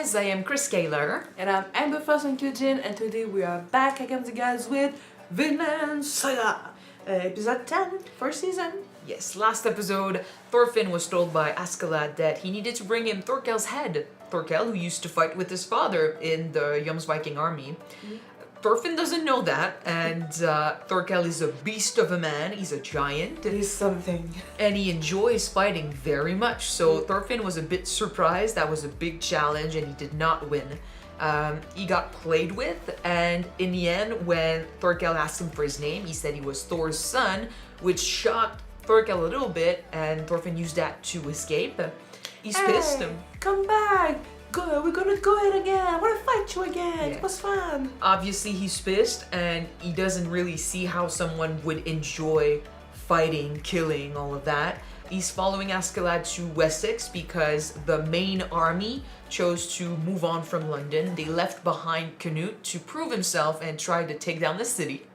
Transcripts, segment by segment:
guys, I am Chris Kaler. And I'm Amber and Kyuujin, and today we are back again, guys, with Vinland Saga, episode 10, first season. Yes, last episode, Thorfinn was told by Askeladd that he needed to bring him Thorkell's head. Thorkell, who used to fight with his father in the Jomsviking army. Thorfinn doesn't know that, and Thorkell is a beast of a man. He's a giant. He's something. And he enjoys fighting very much. So Thorfinn was a bit surprised. That was a big challenge, and he did not win. He got played with, and in the end, when Thorkell asked him for his name, he said he was Thor's son, which shocked Thorkell a little bit, and Thorfinn used that to escape. He's pissed. Come back! Good, we're gonna go ahead again. I wanna fight you again. Yeah. It was fun. Obviously, he's pissed, and he doesn't really see how someone would enjoy fighting, killing, all of that. He's following Askeladd to Wessex because the main army chose to move on from London. They left behind Canute to prove himself and try to take down the city.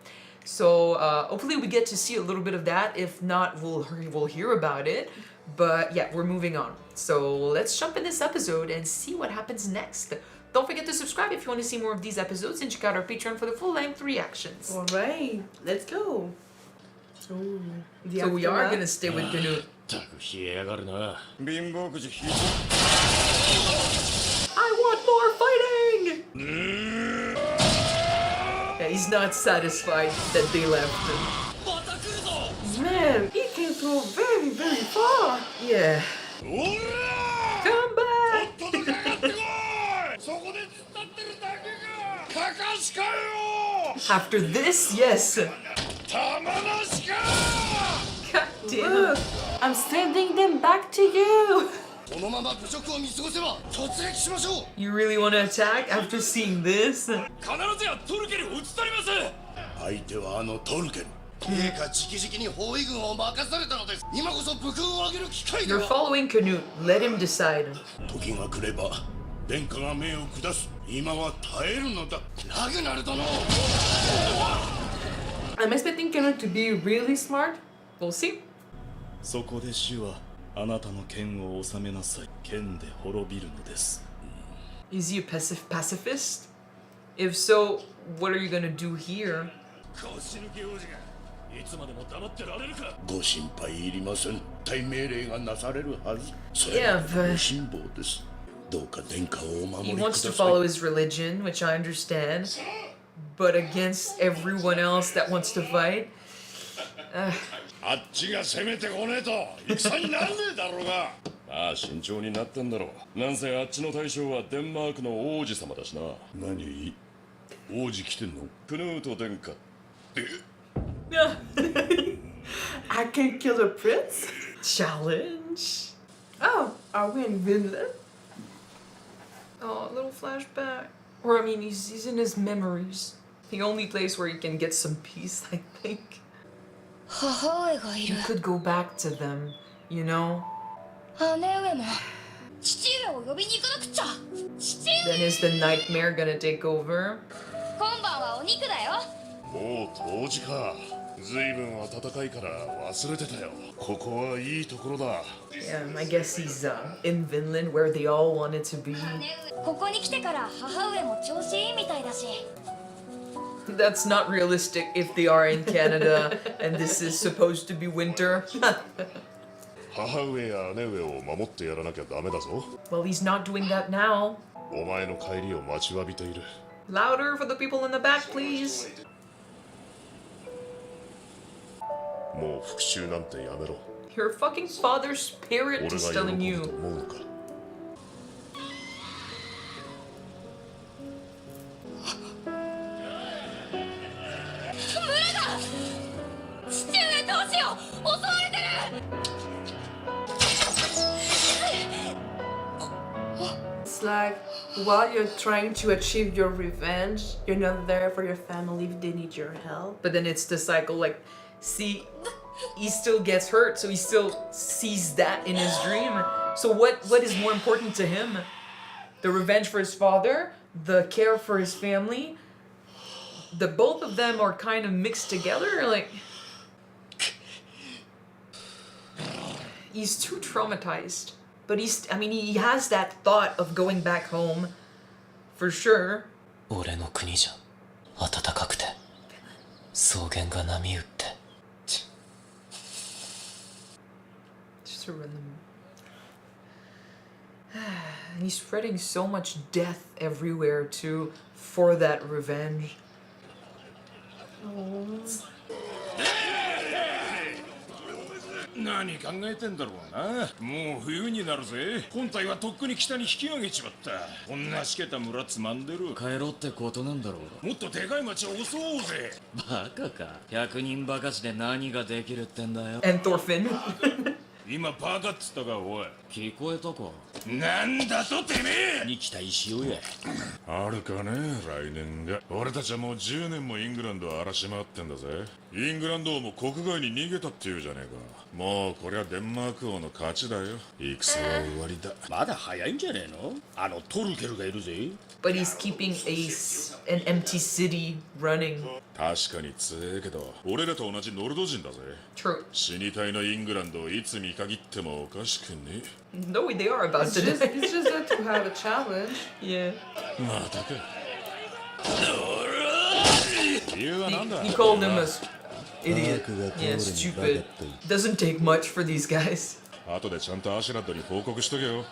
So hopefully we get to see a little bit of that. If not, we'll hear about it. But yeah, we're moving on. So let's jump in this episode and see what happens next. Don't forget to subscribe if you want to see more of these episodes, and check out our Patreon for the full-length reactions. Alright, let's go. Ooh, So we are gonna stay with Canute. I want more fighting! Yeah, he's not satisfied that they left him. Man, he came through very, very far. Yeah. Come back! After this, yes. God damn. Look, I'm sending them back to you. You really want to attack after seeing this? You're following Canute. Let him decide. I'm expecting Canute to be really smart. We'll see. Is he a pacifist? If so, what are you gonna do here? Yeah, but he wants to follow his religion, which I understand, but against everyone else that wants to fight. I can kill a prince? Challenge. Oh, are we in Vinland? Oh, a little flashback. Or I mean, he's in his memories. The only place where he can get some peace, I think. You could go back to them, you know? Then is the nightmare gonna take over? Yeah, I guess he's in Vinland where they all wanted to be. That's not realistic if they are in Canada and this is supposed to be winter. Well, he's not doing that now. Louder for the people in the back, please. Your fucking father's spirit is telling you. It's like, while you're trying to achieve your revenge, you're not there for your family if they need your help. But then it's the cycle, like, see, he still gets hurt, so he still sees that in his dream. So what is more important to him? The revenge for his father? The care for his family? The both of them are kind of mixed together, like... He's too traumatized. But I mean, he has that thought of going back home, for sure. 俺の国じゃ暖かくて草原が波打って Just to run them. And he's spreading so much death everywhere too for that revenge. Oh. 何考えてんだろうな。もう冬になるぜ。本体はとっくに北に引き上げちまった。こんなしけた村つまんでる。帰ろうってことなんだろう。もっとでかい町を襲おうぜ。バカか。100人ばかしで何ができるってんだよ。 And Thorfinn. 今バカっつったかおい。聞こえたか。なんだとてめえ。に期待しようや。あるかね来年が。俺たちはもう10年もイングランドを荒らし回ってんだぜ。イングランド王も国外に逃げたっていうじゃねえか。もうこりゃデンマーク王の勝ちだよ。戦は終わりだ。まだ早いんじゃねえの。あのトルケルがいるぜ。 But he's keeping an empty city running. 確かに強えけど俺らと同じノルド人だぜ。 True. 死に体のイングランドをいつ見限ってもおかしくね。 No, they are about It's to just, die. it's just that to have a challenge. Yeah. またか。理由はなんだ。 He called him a idiot. Yeah, stupid. Doesn't take much for these guys. 後でちゃんとアシュラッドに報告しとけよ。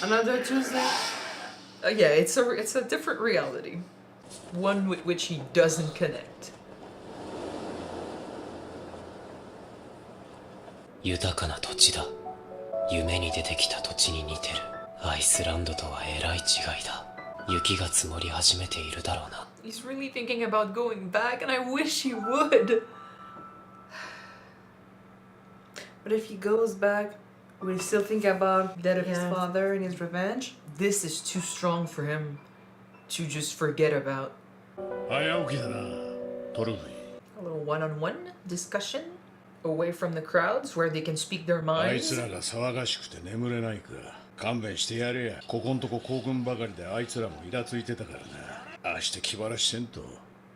Another Tuesday. Yeah, it's a different reality. One with which he doesn't connect. 豊かな土地だ。夢に出てきた土地に似てる。アイスランドとはえらい違いだ。雪が積もり始めているだろうな。 He's really thinking about going back, and I wish he would. But if he goes back, will he still think about death of his Yeah. father and his revenge? This is too strong for him to just forget about. 早起きだな。トルフィ。 A little one-on-one discussion away from the crowds where they can speak their あい minds. つらが騒がしくて眠れないか。勘弁してやれや。ここんとこ行軍ばかりであいつらもイラついてたからな。ああして気晴らしせんと。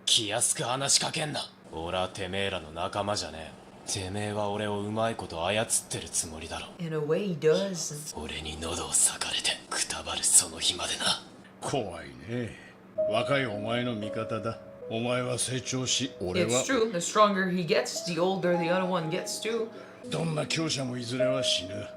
気安く話しかけんな。俺はてめえらの仲間じゃねえ。てめえは俺をうまいこと操ってるつもりだろ。 In a way, he does. 俺に喉を裂かれてくたばるその日までな。怖いね。若いお前の味方だ。お前は成長し、俺 It's は true. The stronger he gets, the older the other one gets too. どんな強者もいずれは死ぬ。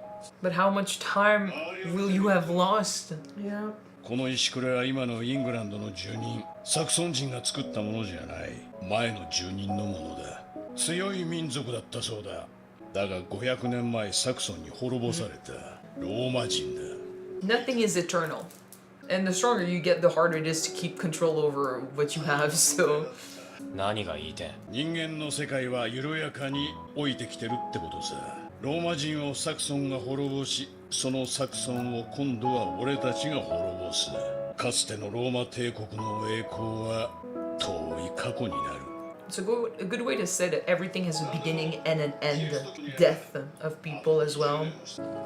But how much time will you have lost? Yeah. この石これは今のイングランドの住人、サクソン人が作ったものじゃない。前の住人のものだ。強い民族だったそうだ。だが500年前サクソンに滅ぼされたローマ人だ。 Nothing is eternal. And the stronger you get, the harder it is to keep control over what you have, so... 何が言いてん。人間の世界は緩やかに老いてきてるってことさ。ローマ人をサクソンが滅ぼし、そのサクソンを今度は俺たちが滅ぼす。かつてのローマ帝国の栄光は遠い過去になる。 It's a good way to say that everything has a beginning and an end. Death of people as well.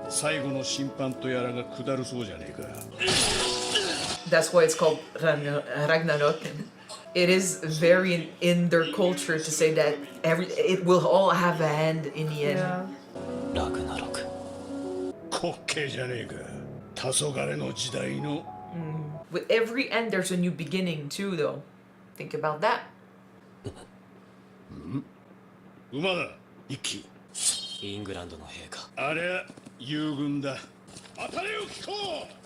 最後の審判とやらが下るそうじゃねえか。 That's why it's called RAGNAROK. It is very in their culture to say that it will all have a end in the end. Yeah. ラグナロク。滑稽じゃねえか。黄昏の時代の。 With every end, there's a new beginning too, though. Think about that. 馬だ、一騎。イングランドの兵か。あれは友軍だ。当たれよ貴公。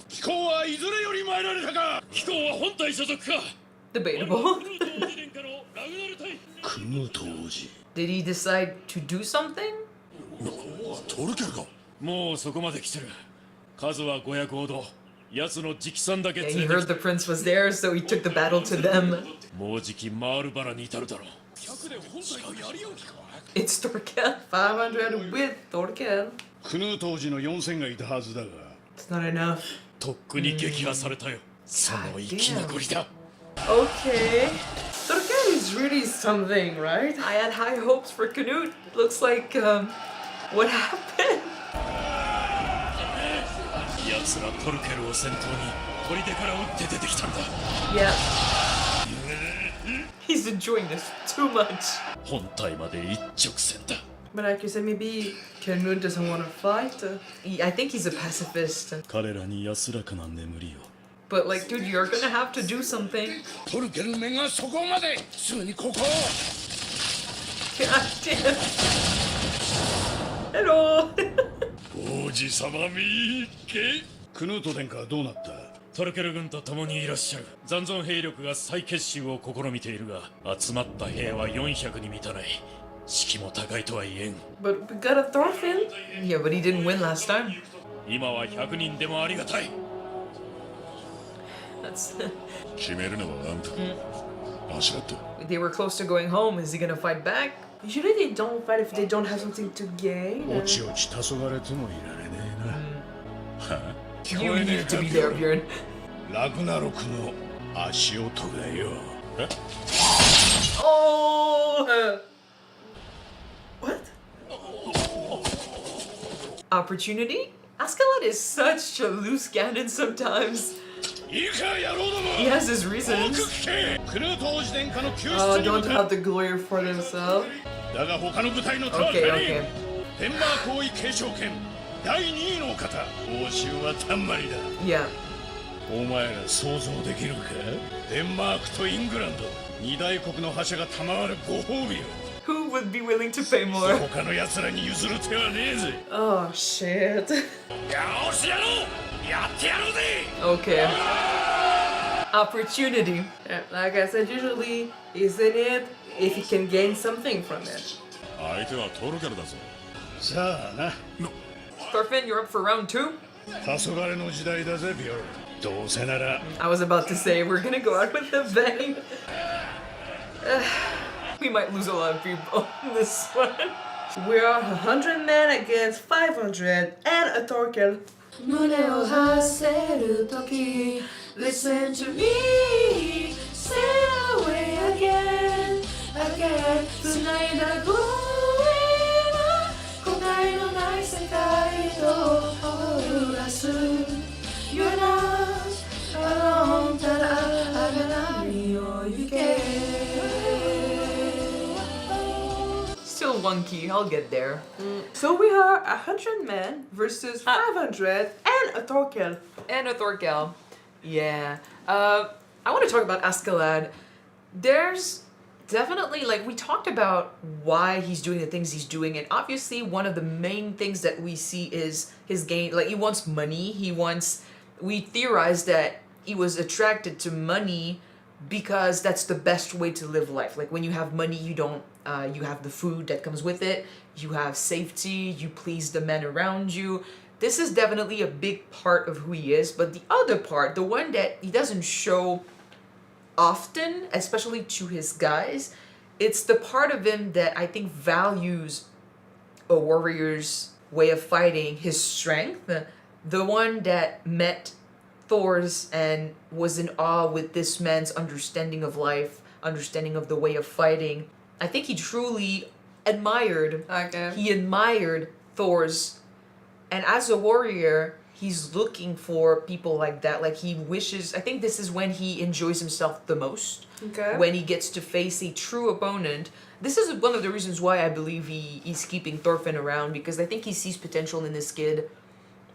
貴公はいずれより参られたか。貴公は本隊所属か。 Debatable. クヌート王子。 Did he decide to do something? トルケルか。もうそこまで来てる。数は500ほど。奴の直参だけ Yeah, 連 he れて heard the prince was there, so he took the battle to them. もうじきマールバラに至るだろう。 It's Thorkell. 500 with Thorkell. クヌート王子の4000がいたはずだが。 It's not enough. とっくに撃破されたよ。その生き残りだ。 Okay. Thorkell is really something, right? I had high hopes for Canute. Looks like, what happened? 奴らトルケルを先頭に砦から撃って出てきたんだ。 Yeah. He's enjoying this too much. 本体まで一直線だ。But like you said, maybe Canute doesn't want to fight. I think he's a pacifist. 彼らに安らかな眠りを。 But like, dude, you're gonna have to do something. トルケルメがそこまですぐにここ God damn. Hello. 王子様みっけクヌート殿下はどうなった？トルケル軍と共にいらっしゃる。残存兵力が再結集を試みているが、集まった兵は400に満たない。士気も高いとは言えん。 But we got a Thorfinn. Yeah, but he didn't win last time. 今は100人でもありがたい。 That's. 決めるのはあんたアシュラッド They were close to going home. Is he gonna fight back? Usually they don't fight if they don't have something to gain. おちおち黄昏てもいられねえな。はあ、 You need to be there, Bjorn. ラグナロクの足音がよ。え Oh! What? Opportunity? Askeladd is such a loose cannon sometimes. いいか野郎ども。 He has his reasons. クヌート王子殿下の救 Oh, 出に向 don't か have the glory for themselves. だが他の部隊の手は Okay, 足りん。 okay. デンマーク王位継承権第2位のお方報酬はたんまりだ。 Yeah. お前ら想像できるか？デンマークとイングランド二大国の覇者が賜るご褒美よ。 Who would be willing to pay more? 他の奴らに譲る手はねえぜ。 Oh shit. よしやろう。やってやろうぜ。 Okay. Opportunity. Yeah, like I said, usually he's in it if he can gain something from it. 相手はトルケルだぞさあな。 Thorfinn, you're up for round 2? 黄昏の時代だぜビオル。どうせなら I was about to say, we're gonna go out with a bang. We might lose a lot of people in this one. We are 100 men against 500 and a Thorkell. 胸を馳せる時 Listen to me Sail away again Again 繋いだ声は答えのない世界と踊らす You're not alone ただ荒波を行け Still one key, I'll get there. So we are 100 men versus 500 and a Thorkell. And a Thorkell. Yeah. I want to talk about Askeladd. There's definitely, like, we talked about why he's doing the things he's doing, and obviously one of the main things that we see is his gain. Like, he wants money. We theorized that he was attracted to money because that's the best way to live life. Like, when you have money, you have the food that comes with it, you have safety, you please the men around you. This is definitely a big part of who he is, but the other part, the one that he doesn't show often, especially to his guys, it's the part of him that I think values a warrior's way of fighting, his strength, the one that met Thor's and was in awe with this man's understanding of life, understanding of the way of fighting. I think he truly admired. Okay. He admired Thor's, and as a warrior, he's looking for people like that. Like, he wishes. I think this is when he enjoys himself the most. Okay. When he gets to face a true opponent. This is one of the reasons why I believe he's keeping Thorfinn around, because I think he sees potential in this kid,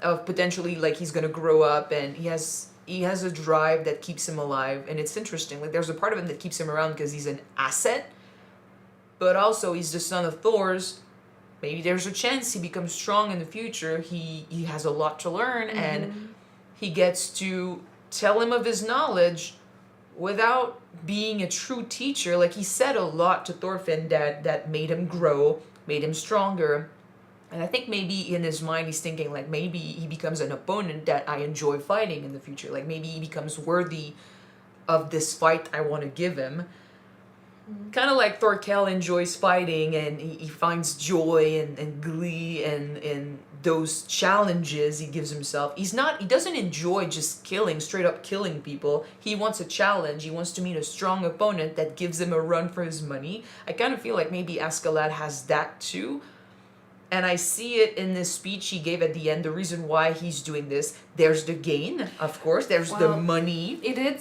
of potentially, like, he's gonna grow up, and he has a drive that keeps him alive. And it's interesting. Like, there's a part of him that keeps him around because he's an asset. But also, he's the son of Thor's. Maybe there's a chance he becomes strong in the future. He has a lot to learn, and he gets to tell him of his knowledge without being a true teacher. Like, he said a lot to Thorfinn that made him grow, made him stronger. And I think maybe in his mind he's thinking, like, maybe he becomes an opponent that I enjoy fighting in the future. Like, maybe he becomes worthy of this fight I want to give him. Kind of like Thorkell enjoys fighting, and he finds joy and glee in those challenges he gives himself. He doesn't enjoy just straight up killing people. He wants a challenge. He wants to meet a strong opponent that gives him a run for his money. I kind of feel like maybe Askeladd has that too. And I see it in this speech he gave at the end, the reason why he's doing this. There's the gain, of course. There's the money. He did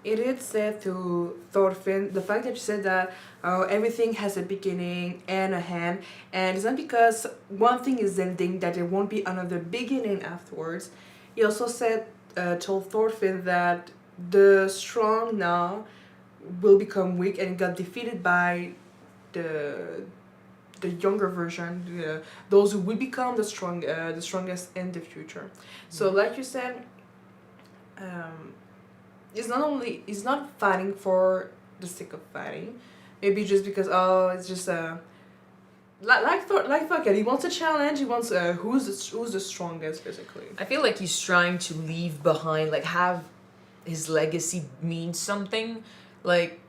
it is said to Thorfinn, the fact that you said that everything has a beginning and a end, and it's not because one thing is ending that there won't be another beginning afterwards. He also said, told Thorfinn that the strong now will become weak and got defeated by the younger version, those who will become the strongest in the future. So, like you said, he's not fighting for the sake of fighting. Maybe just because it's just like Thorkell, he wants a challenge. He wants who's the strongest basically. I feel like he's trying to leave behind, like have his legacy mean something. Like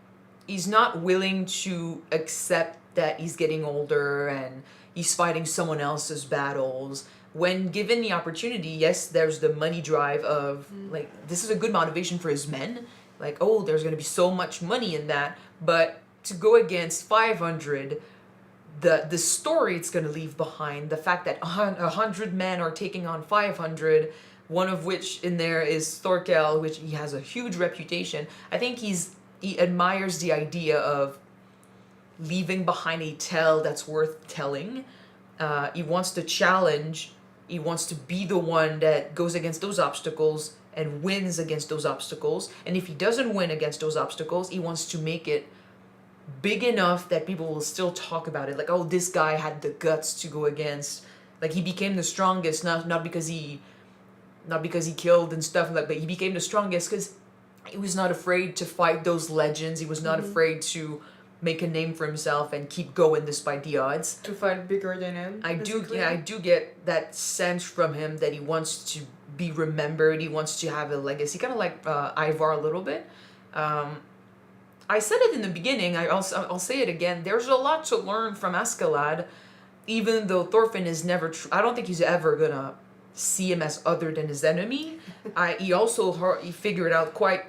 he's not willing to accept that he's getting older and he's fighting someone else's battles. When given the opportunity, yes, there's the money drive of like this is a good motivation for his men. Like, oh, there's gonna be so much money in that. But to go against 500, the story it's gonna leave behind, the fact that 100 men are taking on 500, one of which in there is Thorkell, which he has a huge reputation. I think he admires the idea of leaving behind a tale that's worth telling. He wants to challenge. He wants to be the one that goes against those obstacles and wins against those obstacles. And if he doesn't win against those obstacles, he wants to make it big enough that people will still talk about it. Like, oh, this guy had the guts to go against. Like, he became the strongest, not because he killed and stuff like that, but he became the strongest because he was not afraid to fight those legends. He was not afraid to make a name for himself and keep going despite the odds. To fight bigger than him. I do get that sense from him that he wants to be remembered. He wants to have a legacy, kind of like Ivar a little bit. I said it in the beginning. I'll say it again. There's a lot to learn from Askeladd, even though Thorfinn is never. I don't think he's ever gonna see him as other than his enemy. He figured out quite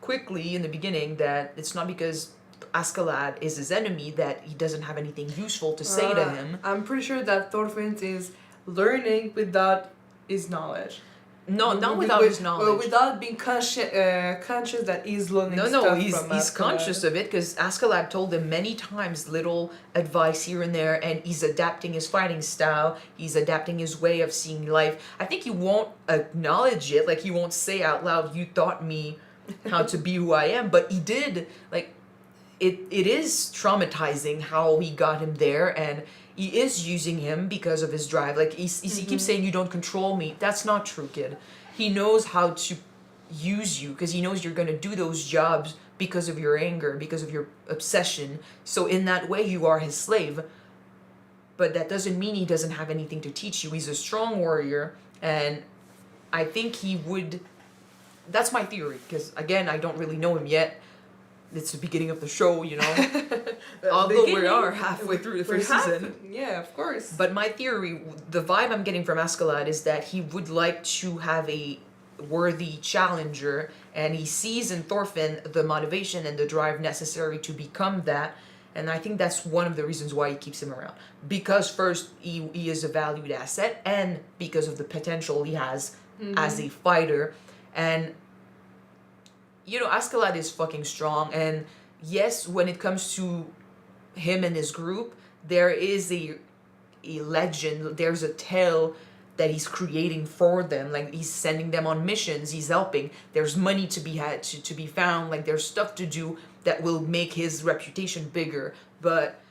quickly in the beginning that it's not because Askeladd is his enemy that he doesn't have anything useful to say to him. I'm pretty sure that Thorfinn is learning without his knowledge. No, not without his knowledge. Without being conscious that he's learning stuff No, he's from Askeladd. conscious of it because Askeladd told him many times little advice here and there, and he's adapting his fighting style. He's adapting his way of seeing life. I think he won't acknowledge it, like he won't say out loud, "You taught me how to be who I am," but he did. Like, it is traumatizing how he got him there, and he is using him because of his drive. Like, he keeps saying, "You don't control me." That's not true, kid. He knows how to use you because he knows you're going to do those jobs because of your anger, because of your obsession. So in that way, you are his slave. But that doesn't mean he doesn't have anything to teach you. He's a strong warrior, and I think he would... That's my theory, because, again, I don't really know him yet. It's the beginning of the show, you know. Although we are halfway through the first season. Yeah, of course. But my theory, the vibe I'm getting from Askeladd is that he would like to have a worthy challenger, and he sees in Thorfinn the motivation and the drive necessary to become that. And I think that's one of the reasons why he keeps him around. Because first, he is a valued asset, and because of the potential he has as a fighter. And you know, Askeladd is fucking strong, and yes, when it comes to him and his group, there is a legend, there's a tale that he's creating for them. Like, he's sending them on missions, he's helping, there's money to be had, to be found, like, there's stuff to do that will make his reputation bigger. But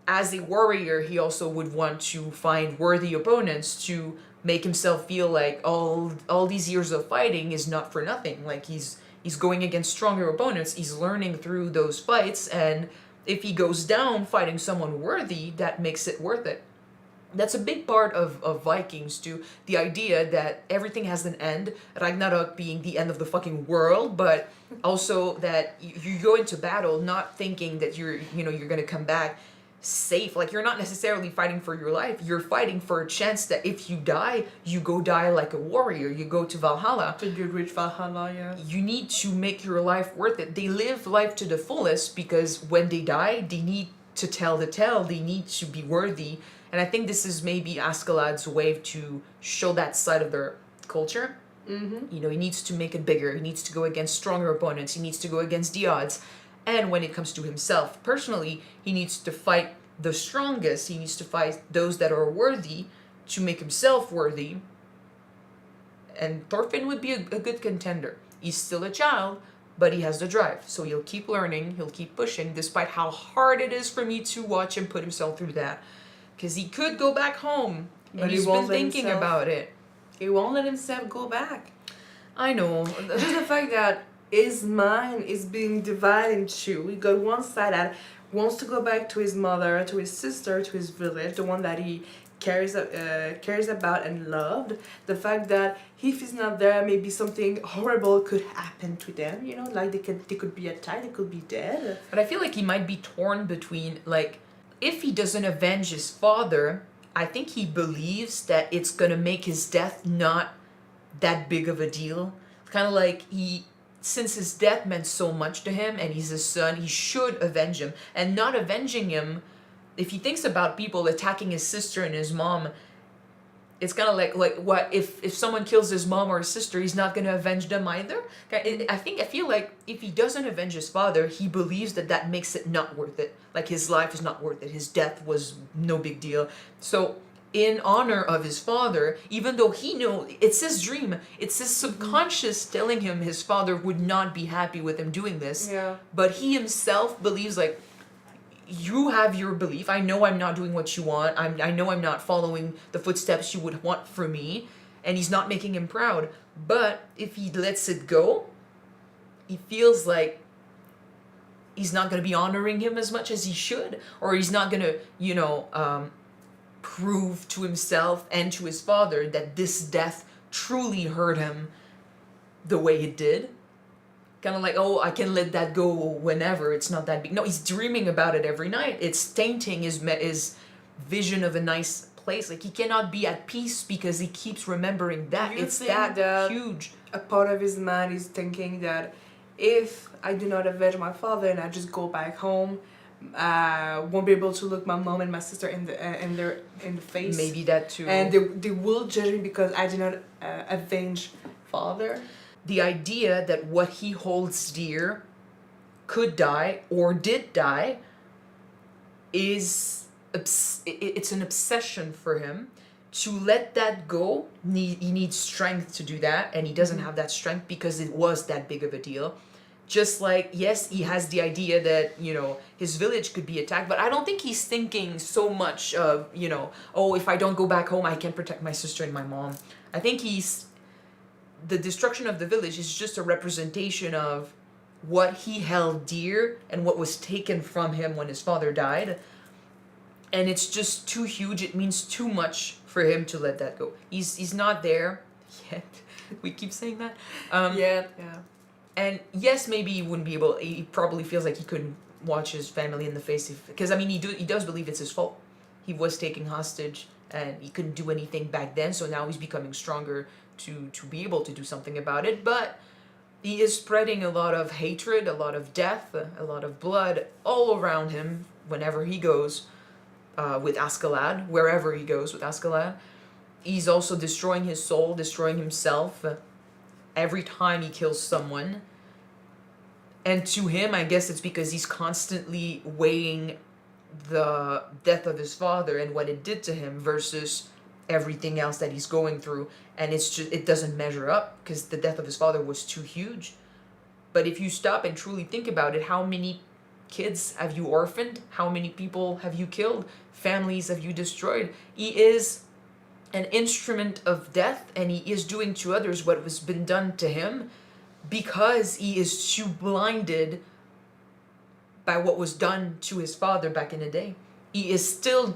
as a warrior, he also would want to find worthy opponents to make himself feel like all these years of fighting is not for nothing. Like, he's going against stronger opponents, he's learning through those fights, and if he goes down fighting someone worthy, that makes it worth it. That's a big part of Vikings too, the idea that everything has an end, Ragnarok being the end of the fucking world, but also that you go into battle not thinking that you're gonna come back safe. Like, you're not necessarily fighting for your life, you're fighting for a chance that if you die, you go die like a warrior, you go to Valhalla. To reach Valhalla, yeah. You need to make your life worth it. They live life to the fullest because when they die, they need to tell the tale, they need to be worthy. And I think this is maybe Askeladd's way to show that side of their culture. You know, he needs to make it bigger. He needs to go against stronger opponents. He needs to go against the odds. And when it comes to himself personally, he needs to fight the strongest. He needs to fight those that are worthy to make himself worthy. And Thorfinn would be a good contender. He's still a child, but he has the drive. So he'll keep learning, he'll keep pushing, despite how hard it is for me to watch him put himself through that. Because he could go back home, and But he he's won't been let thinking himself- about it. He won't let himself go back. I know. Just the fact that his mind is being divided in two. We got one side that wants to go back to his mother, to his sister, to his village, the one that he cares about and loved. The fact that if he's not there, maybe something horrible could happen to them. You know, like they could be attacked, they could be dead. But I feel like he might be torn between, like, if he doesn't avenge his father, I think he believes that it's gonna make his death not that big of a deal. Kind of like since his death meant so much to him and he's his son, he should avenge him. And not avenging him, if he thinks about people attacking his sister and his mom, it's kind of like what if someone kills his mom or his sister, he's not gonna avenge them either. I feel like if he doesn't avenge his father, he believes that makes it not worth it. Like his life is not worth it. His death was no big deal. So in honor of his father, even though he knows it's his dream, it's his subconscious telling him his father would not be happy with him doing this. Yeah. But he himself believes, like, you have your belief. I know I'm not doing what you want. I know I'm not following the footsteps you would want for me. And he's not making him proud. But if he lets it go, he feels like he's not going to be honoring him as much as he should. Or he's not going to, prove to himself and to his father that this death truly hurt him the way it did. Kind of like, oh, I can let that go whenever, it's not that big. No, he's dreaming about it every night. It's tainting his vision of a nice place. Like, he cannot be at peace because he keeps remembering that. You It's think that huge. A part of his mind is thinking that if I do not avenge my father and I just go back home, I won't be able to look my mom and my sister in the face. Maybe that too. And they will judge me because I did not avenge father. The idea that what he holds dear could die or did die it's an obsession for him. To let that go, he needs strength to do that, and he doesn't have that strength because it was that big of a deal. Just like, yes, he has the idea that, his village could be attacked, but I don't think he's thinking so much of, oh, if I don't go back home, I can't protect my sister and my mom. I think the destruction of the village is just a representation of what he held dear and what was taken from him when his father died. And it's just too huge. It means too much for him to let that go. He's not there yet. We keep saying that. Yeah. And yes, maybe he wouldn't be able. He probably feels like he couldn't watch his family in the face because he does believe it's his fault. He was taken hostage and he couldn't do anything back then. So now he's becoming stronger to be able to do something about it. But he is spreading a lot of hatred, a lot of death, a lot of blood all around him whenever he goes with Askeladd, wherever he goes with Askeladd. He's also destroying his soul, destroying himself every time he kills someone. And to him, I guess it's because he's constantly weighing the death of his father and what it did to him versus everything else that he's going through. And it doesn't measure up because the death of his father was too huge. But if you stop and truly think about it, how many kids have you orphaned? How many people have you killed? Families have you destroyed? He is an instrument of death, and he is doing to others what has been done to him because he is too blinded by what was done to his father back in the day. He is still,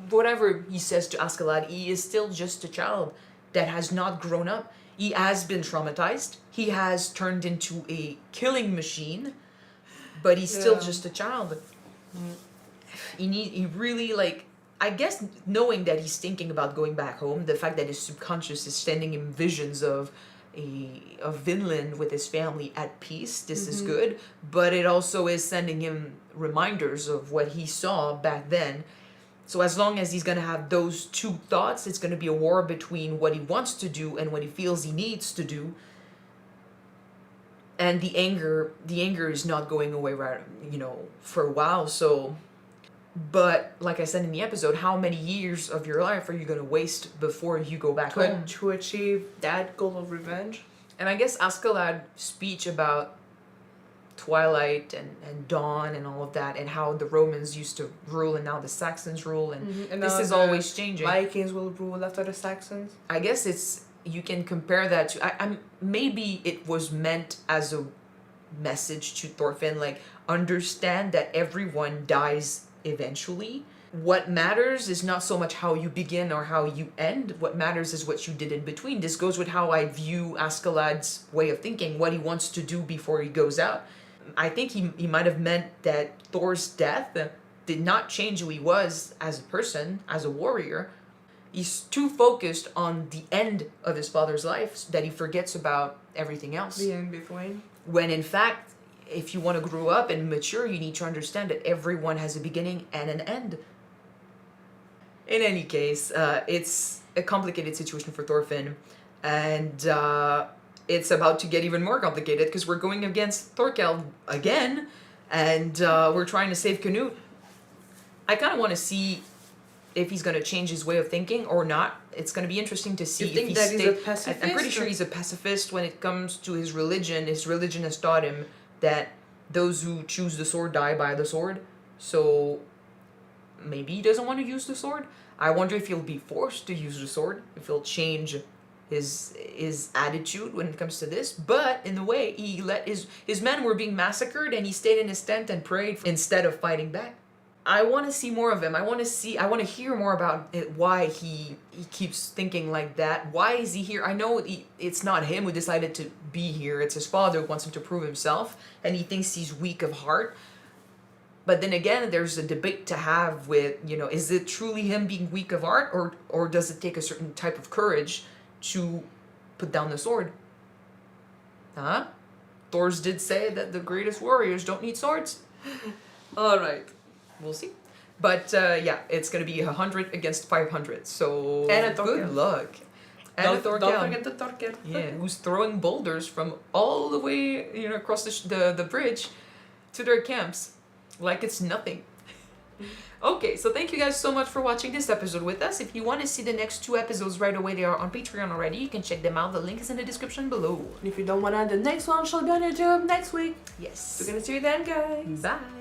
whatever he says to Askeladd, he is still just a child that has not grown up. He has been traumatized. He has turned into a killing machine, but he's still just a child. He really, I guess knowing that he's thinking about going back home, the fact that his subconscious is sending him visions of Vinland with his family at peace, this is good, but it also is sending him reminders of what he saw back then. So as long as he's gonna have those two thoughts, it's gonna be a war between what he wants to do and what he feels he needs to do. And the anger is not going away, right, for a while. So, but like I said in the episode, how many years of your life are you gonna waste before you go back home? To achieve that goal of revenge. And I guess Askeladd's speech about Twilight and Dawn and all of that, and how the Romans used to rule and now the Saxons rule, and this is always changing. Vikings will rule after the Saxons. I guess you can compare that to maybe it was meant as a message to Thorfinn, like, understand that everyone dies eventually. What matters is not so much how you begin or how you end. What matters is what you did in between. This goes with how I view Askeladd's way of thinking, what he wants to do before he goes out. I think he might have meant that Thor's death did not change who he was as a person, as a warrior. He's too focused on the end of his father's life that he forgets about everything else. The in between. When in fact, if you want to grow up and mature, you need to understand that everyone has a beginning and an end. In any case, it's a complicated situation for Thorfinn, and it's about to get even more complicated because we're going against Thorkell again, and we're trying to save Canute. I kind of want to see if he's going to change his way of thinking or not. It's going to be interesting to see You think if that he's a pacifist? I'm pretty sure he's a pacifist when it comes to his religion. His religion has taught him that those who choose the sword die by the sword. So maybe he doesn't want to use the sword. I wonder if he'll be forced to use the sword, if he'll change his attitude when it comes to this. But in a way, he let his men were being massacred and he stayed in his tent and prayed instead of fighting back. I want to see more of him. I want to hear more about it, why he keeps thinking like that. Why is he here? I know it's not him who decided to be here. It's his father who wants him to prove himself, and he thinks he's weak of heart. But then again, there's a debate to have with, is it truly him being weak of heart, or does it take a certain type of courage to put down the sword? Huh? Thor's did say that the greatest warriors don't need swords. All right. We'll see. But yeah, it's going to be 100 against 500. So And a good Thorkell. luck. And Don't a Thorkell. Don't forget the Thorkell. Yeah, who's throwing boulders from all the way, across the bridge to their camps. Like it's nothing. Okay, so thank you guys so much for watching this episode with us. If you want to see the next 2 episodes right away, they are on Patreon already. You can check them out. The link is in the description below. And if you don't want to, the next one shall be on YouTube next week. Yes. We're gonna see you then, guys. Bye.